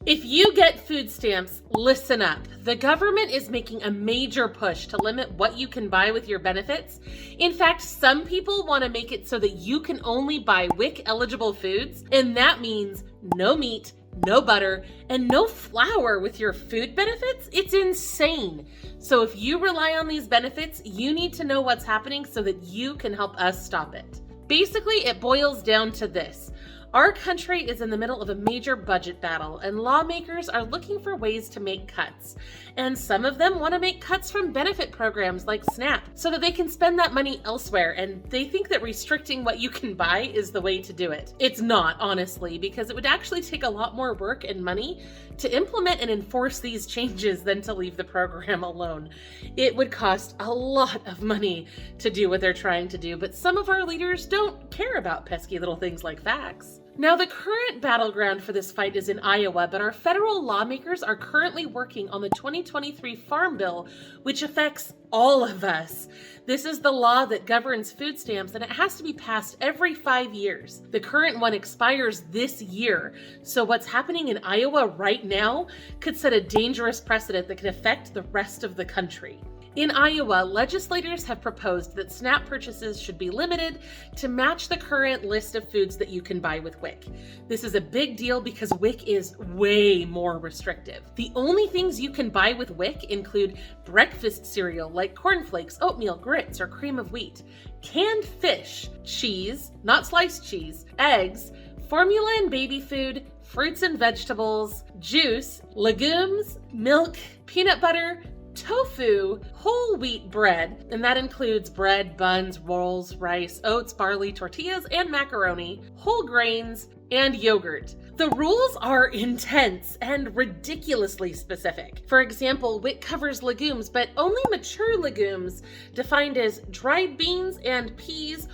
If you get food stamps, listen up. The government is making a major push to limit what you can buy with your benefits. In fact, some people want to make it so that you can only buy WIC-eligible foods, and that means no meat, no butter, and no flour with your food benefits. It's insane. So if you rely on these benefits, you need to know what's happening so that you can help us stop it. Basically, it boils down to this. Our country is in the middle of a major budget battle, and lawmakers are looking for ways to make cuts. And some of them want to make cuts from benefit programs like SNAP so that they can spend that money elsewhere, and they think that restricting what you can buy is the way to do it. It's not, honestly, because it would actually take a lot more work and money to implement and enforce these changes than to leave the program alone. It would cost a lot of money to do what they're trying to do, but some of our leaders don't care about pesky little things like facts. Now, the current battleground for this fight is in Iowa, but our federal lawmakers are currently working on the 2023 Farm Bill, which affects all of us. This is the law that governs food stamps, and it has to be passed every 5 years. The current one expires this year, so what's happening in Iowa right now could set a dangerous precedent that could affect the rest of the country. In Iowa, legislators have proposed that SNAP purchases should be limited to match the current list of foods that you can buy with WIC. This is a big deal because WIC is way more restrictive. The only things you can buy with WIC include breakfast cereal like cornflakes, oatmeal, grits, or cream of wheat, canned fish, cheese, not sliced cheese, eggs, formula and baby food, fruits and vegetables, juice, legumes, milk, peanut butter, tofu, whole wheat bread, and that includes bread, buns, rolls, rice, oats, barley, tortillas, and macaroni, whole grains, and yogurt. The rules are intense and ridiculously specific. For example, WIC covers legumes, but only mature legumes defined as dried beans and peas,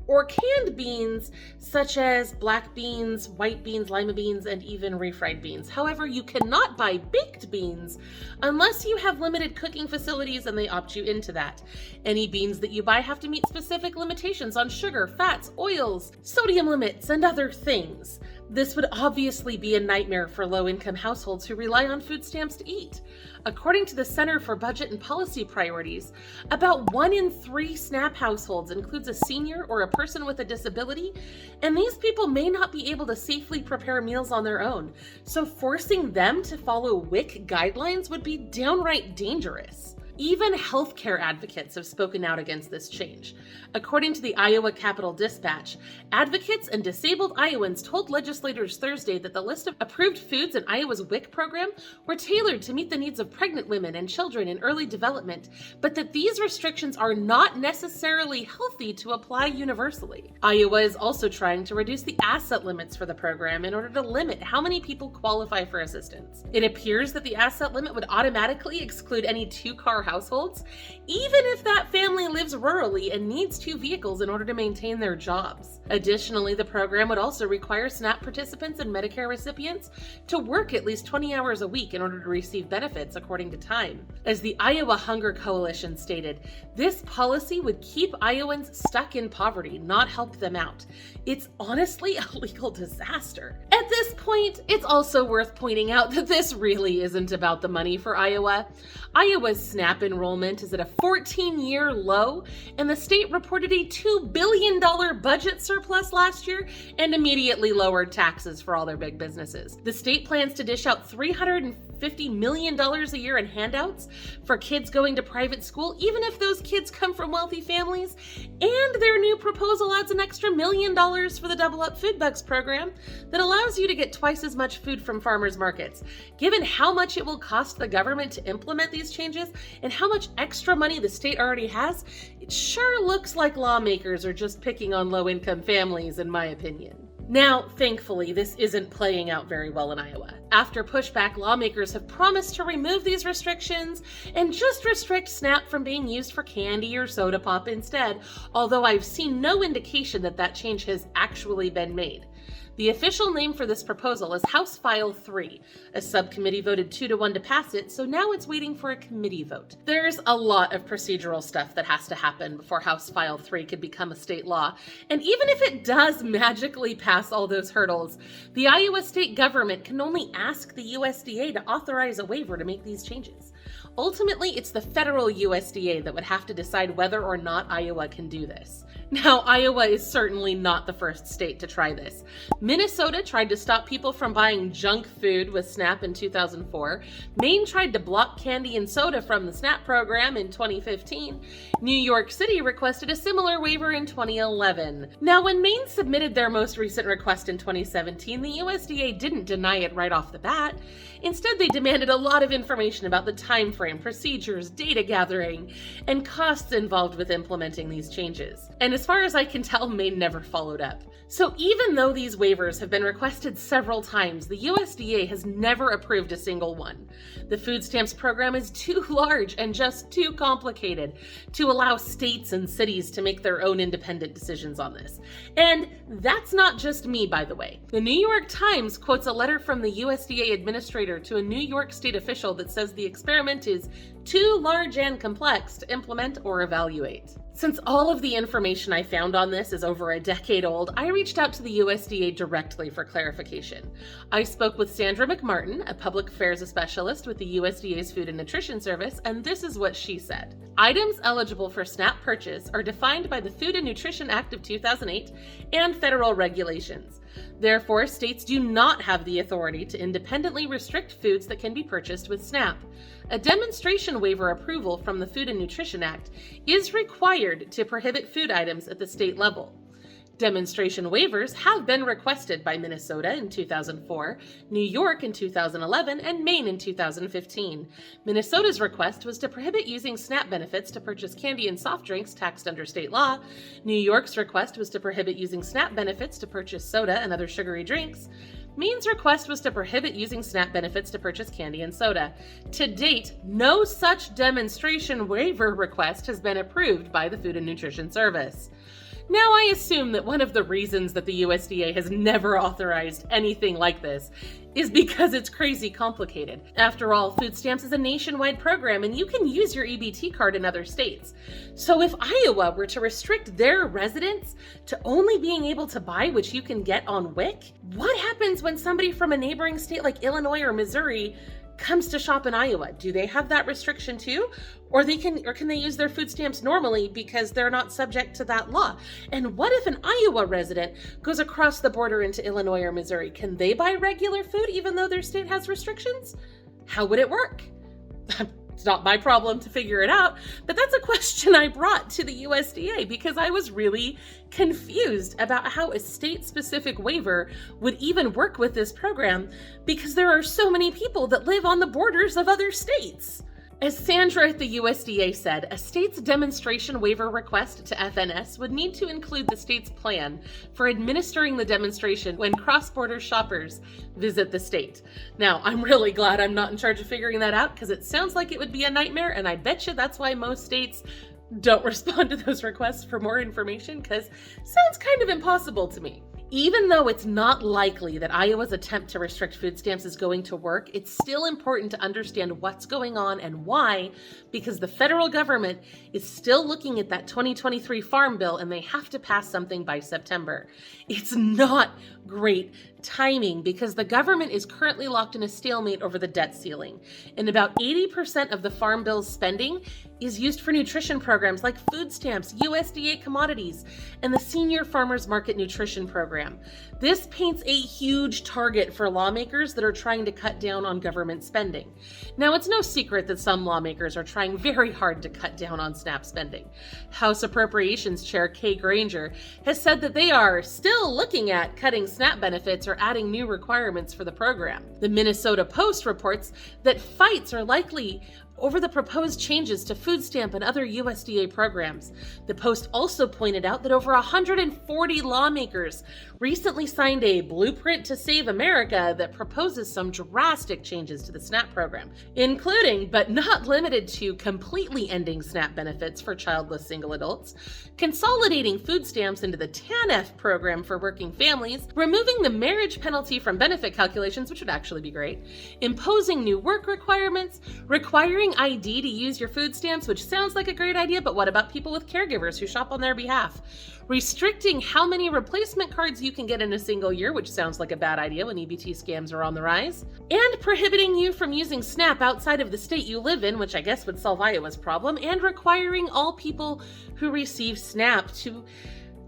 or canned beans such as black beans, white beans, lima beans, and even refried beans. However, you cannot buy baked beans unless you have limited cooking facilities and they opt you into that. Any beans that you buy have to meet specific limitations on sugar, fats, oils, sodium limits, and other things. This would obviously be a nightmare for low-income households who rely on food stamps to eat. According to the Center for Budget and Policy Priorities, about 1 in 3 SNAP households includes a senior or a person with a disability, and these people may not be able to safely prepare meals on their own. So forcing them to follow WIC guidelines would be downright dangerous. Even healthcare advocates have spoken out against this change. According to the Iowa Capitol Dispatch, advocates and disabled Iowans told legislators Thursday that the list of approved foods in Iowa's WIC program were tailored to meet the needs of pregnant women and children in early development, but that these restrictions are not necessarily healthy to apply universally. Iowa is also trying to reduce the asset limits for the program in order to limit how many people qualify for assistance. It appears that the asset limit would automatically exclude any 2-car households, even if that family lives rurally and needs 2 vehicles in order to maintain their jobs. Additionally, the program would also require SNAP participants and Medicare recipients to work at least 20 hours a week in order to receive benefits according to time. As the Iowa Hunger Coalition stated, this policy would keep Iowans stuck in poverty, not help them out. It's honestly a legal disaster. At this point, it's also worth pointing out that this really isn't about the money for Iowa. Iowa's SNAP enrollment is at a 14-year low, and the state reported a $2 billion budget surplus last year and immediately lowered taxes for all their big businesses. The state plans to dish out $350 million a year in handouts for kids going to private school, even if those kids come from wealthy families, and their new proposal adds an extra $1 million for the Double Up Food Bucks program that allows you to get twice as much food from farmers markets. Given how much it will cost the government to implement these changes and how much extra money the state already has, it sure looks like lawmakers are just picking on low-income families, in my opinion. Now, thankfully, this isn't playing out very well in Iowa. After pushback, lawmakers have promised to remove these restrictions and just restrict SNAP from being used for candy or soda pop instead, although I've seen no indication that that change has actually been made. The official name for this proposal is House File 3. A subcommittee voted 2-1 to pass it, so now it's waiting for a committee vote. There's a lot of procedural stuff that has to happen before House File 3 could become a state law, and even if it does magically pass all those hurdles, the Iowa state government can only ask the USDA to authorize a waiver to make these changes. Ultimately, it's the federal USDA that would have to decide whether or not Iowa can do this. Now, Iowa is certainly not the first state to try this. Minnesota tried to stop people from buying junk food with SNAP in 2004. Maine tried to block candy and soda from the SNAP program in 2015. New York City requested a similar waiver in 2011. Now, when Maine submitted their most recent request in 2017, the USDA didn't deny it right off the bat. Instead, they demanded a lot of information about the time frame, procedures, data gathering, and costs involved with implementing these changes. And as far as I can tell, Maine never followed up. So even though these waivers have been requested several times, the USDA has never approved a single one. The food stamps program is too large and just too complicated to allow states and cities to make their own independent decisions on this. And that's not just me, by the way. The New York Times quotes a letter from the USDA administrator to a New York state official that says the experiment is too large and complex to implement or evaluate. Since all of the information I found on this is over a decade old, I reached out to the USDA directly for clarification. I spoke with Sandra McMartin, a public affairs specialist with the USDA's Food and Nutrition Service, and this is what she said. Items eligible for SNAP purchase are defined by the Food and Nutrition Act of 2008 and federal regulations. Therefore, states do not have the authority to independently restrict foods that can be purchased with SNAP. A demonstration waiver approval from the Food and Nutrition Act is required to prohibit food items at the state level. Demonstration waivers have been requested by Minnesota in 2004, New York in 2011, and Maine in 2015. Minnesota's request was to prohibit using SNAP benefits to purchase candy and soft drinks taxed under state law. New York's request was to prohibit using SNAP benefits to purchase soda and other sugary drinks. Maine's request was to prohibit using SNAP benefits to purchase candy and soda. To date, no such demonstration waiver request has been approved by the Food and Nutrition Service. Now, I assume that one of the reasons that the USDA has never authorized anything like this is because it's crazy complicated. After all, food stamps is a nationwide program and you can use your EBT card in other states. So if Iowa were to restrict their residents to only being able to buy what you can get on WIC, what happens when somebody from a neighboring state like Illinois or Missouri comes to shop in Iowa? Do they have that restriction too? Or can they use their food stamps normally because they're not subject to that law? And what if an Iowa resident goes across the border into Illinois or Missouri? Can they buy regular food even though their state has restrictions? How would it work? It's not my problem to figure it out, but that's a question I brought to the USDA because I was really confused about how a state-specific waiver would even work with this program because there are so many people that live on the borders of other states. As Sandra at the USDA said, a state's demonstration waiver request to FNS would need to include the state's plan for administering the demonstration when cross-border shoppers visit the state. Now, I'm really glad I'm not in charge of figuring that out because it sounds like it would be a nightmare, and I bet you that's why most states don't respond to those requests for more information because it sounds kind of impossible to me. Even though it's not likely that Iowa's attempt to restrict food stamps is going to work, it's still important to understand what's going on and why, because the federal government is still looking at that 2023 Farm Bill and they have to pass something by September. It's not great timing because the government is currently locked in a stalemate over the debt ceiling, and about 80% of the Farm Bill's spending is used for nutrition programs like food stamps, USDA commodities, and the Senior Farmers Market Nutrition Program. This paints a huge target for lawmakers that are trying to cut down on government spending. Now, it's no secret that some lawmakers are trying very hard to cut down on SNAP spending. House Appropriations Chair Kay Granger has said that they are still looking at cutting SNAP benefits or adding new requirements for the program. The Minnesota Post reports that fights are likely over the proposed changes to food stamp and other USDA programs. The Post also pointed out that over 140 lawmakers recently signed a Blueprint to Save America that proposes some drastic changes to the SNAP program, including, but not limited to, completely ending SNAP benefits for childless single adults, consolidating food stamps into the TANF program for working families, removing the marriage penalty from benefit calculations, which would actually be great, imposing new work requirements, requiring ID to use your food stamps, which sounds like a great idea, but what about people with caregivers who shop on their behalf? Restricting how many replacement cards you can get in a single year, which sounds like a bad idea when EBT scams are on the rise, and prohibiting you from using SNAP outside of the state you live in, which I guess would solve Iowa's problem, and requiring all people who receive SNAP to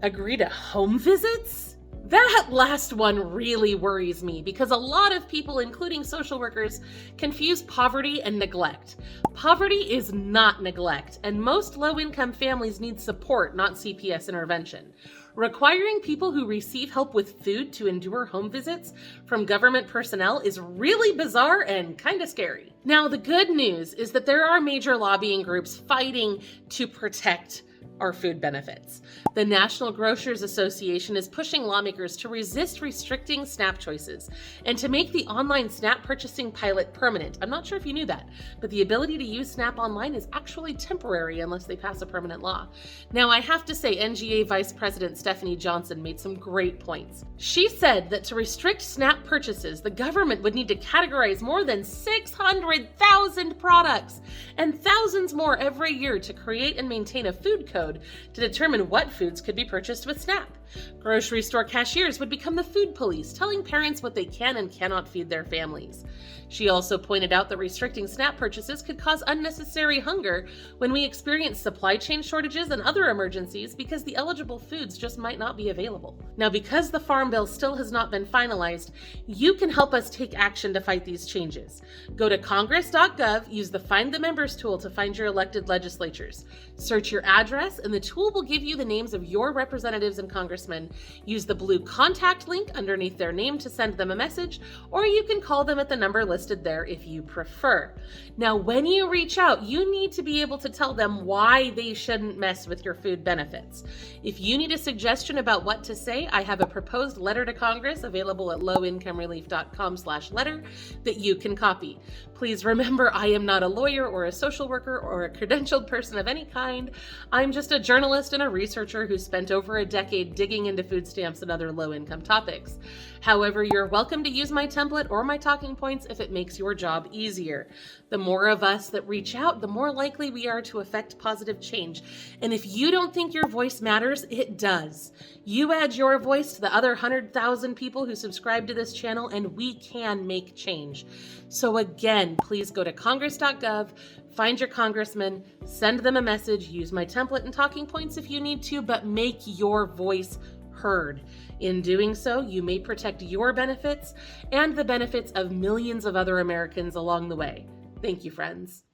agree to home visits? That last one really worries me because a lot of people, including social workers, confuse poverty and neglect. Poverty is not neglect, and most low-income families need support, not CPS intervention. Requiring people who receive help with food to endure home visits from government personnel is really bizarre and kind of scary. Now, the good news is that there are major lobbying groups fighting to protect our food benefits. The National Grocers Association is pushing lawmakers to resist restricting SNAP choices and to make the online SNAP purchasing pilot permanent. I'm not sure if you knew that, but the ability to use SNAP online is actually temporary unless they pass a permanent law. Now, I have to say, NGA Vice President Stephanie Johnson made some great points. She said that to restrict SNAP purchases, the government would need to categorize more than 600,000 products and thousands more every year to create and maintain a food code to determine what foods could be purchased with SNAP. Grocery store cashiers would become the food police, telling parents what they can and cannot feed their families. She also pointed out that restricting SNAP purchases could cause unnecessary hunger when we experience supply chain shortages and other emergencies because the eligible foods just might not be available. Now, because the Farm Bill still has not been finalized, you can help us take action to fight these changes. Go to congress.gov, use the Find the Members tool to find your elected legislatures. Search your address, and the tool will give you the names of your representatives and congressmen. Use the blue contact link underneath their name to send them a message, or you can call them at the number listed there if you prefer. Now, when you reach out, you need to be able to tell them why they shouldn't mess with your food benefits. If you need a suggestion about what to say, I have a proposed letter to Congress available at lowincomerelief.com/letter that you can copy. Please remember, I am not a lawyer or a social worker or a credentialed person of any kind. I'm just a journalist and a researcher who spent over a decade digging into food stamps and other low-income topics. However, you're welcome to use my template or my talking points if it makes your job easier. The more of us that reach out, the more likely we are to affect positive change. And if you don't think your voice matters, it does. You add your voice to the other 100,000 people who subscribe to this channel, and we can make change. So again, please go to congress.gov, find your congressman, send them a message, use my template and talking points if you need to, but make your voice heard. In doing so, you may protect your benefits and the benefits of millions of other Americans along the way. Thank you, friends.